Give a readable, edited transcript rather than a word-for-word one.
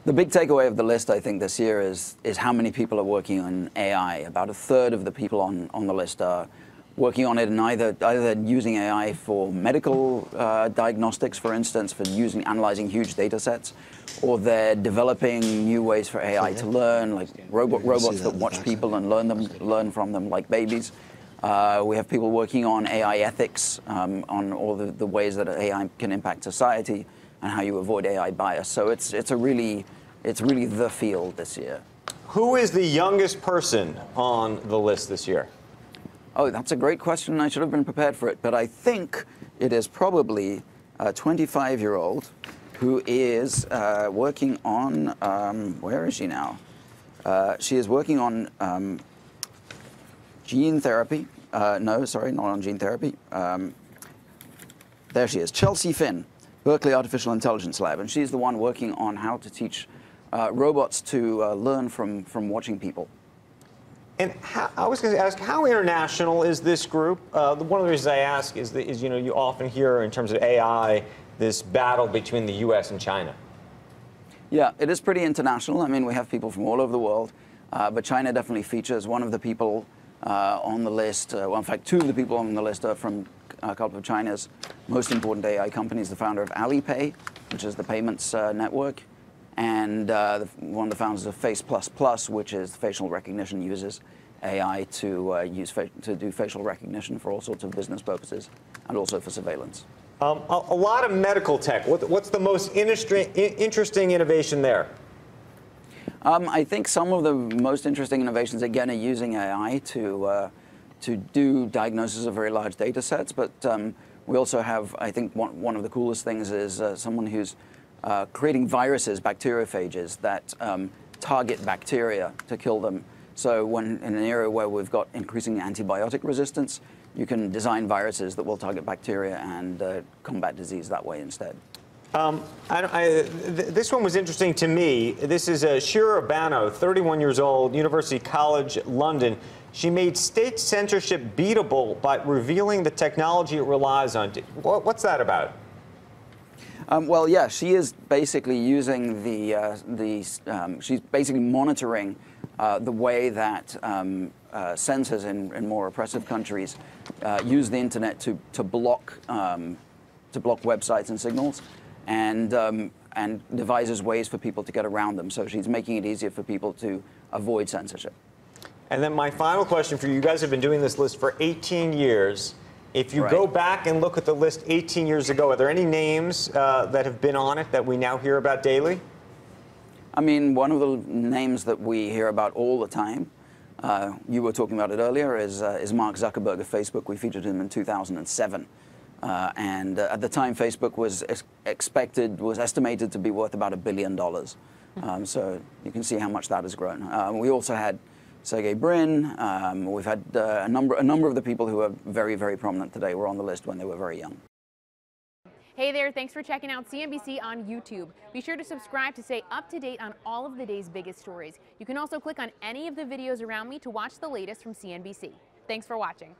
The big takeaway of the list, I think, this year is how many people are working on AI. About a third of the people on the list are working on it, and either using AI for medical diagnostics, for instance, for analyzing huge data sets, or they're developing new ways for AI to learn, like robots that watch people and learn from them like babies. We have people working on AI ethics, on all the ways that AI can impact society and how you avoid AI bias. So it's really the field this year. Who is the youngest person on the list this year? Oh, that's a great question. I should have been prepared for it, but I think it is probably a 25-year-old who is working on, where is she now? She is working on gene therapy. No, sorry, not on gene therapy. There she is, Chelsea Finn, Berkeley Artificial Intelligence Lab, and she's the one working on how to teach robots to learn from watching people. And I was going to ask, how international is this group? One of the reasons I ask is you often hear in terms of AI this battle between the U.S. and China. Yeah, it is pretty international. I mean, we have people from all over the world, but China definitely features. One of the people on the list, well, in fact, two of the people on the list are from a couple of China's most important AI companies, the founder of Alipay, which is the payments network, and one of the founders of Face++, which is facial recognition, uses AI to do facial recognition for all sorts of business purposes and also for surveillance. A lot of medical tech. What's the most interesting innovation there? I think some of the most interesting innovations, again, are using AI to do diagnosis of very large data sets. But we also have, I think, one of the coolest things is someone who's creating viruses, bacteriophages, that target bacteria to kill them. So when in an era where we've got increasing antibiotic resistance, you can design viruses that will target bacteria and combat disease that way instead. This one was interesting to me. This is Shira Bano, 31 years old, University College London. She made state censorship beatable by revealing the technology it relies on. What's that about? Well, yeah, she is basically using she's basically monitoring the way that censors in more oppressive countries use the internet to block websites and signals, and devises ways for people to get around them. So she's making it easier for people to avoid censorship. And then my final question for you. You guys have been doing this list for 18 years. If you go back and look at the list 18 years ago, are there any names that have been on it that we now hear about daily? I mean, one of the names that we hear about all the time, you were talking about it earlier, is Mark Zuckerberg of Facebook. We featured him in 2007. And at the time, Facebook was estimated to be worth about $1 billion. So you can see how much that has grown. We also had Sergey Brin. We've had a number of the people who are very, very prominent today were on the list when they were very young. Hey there, thanks for checking out CNBC on YouTube. Be sure to subscribe to stay up to date on all of the day's biggest stories. You can also click on any of the videos around me to watch the latest from CNBC. Thanks for watching.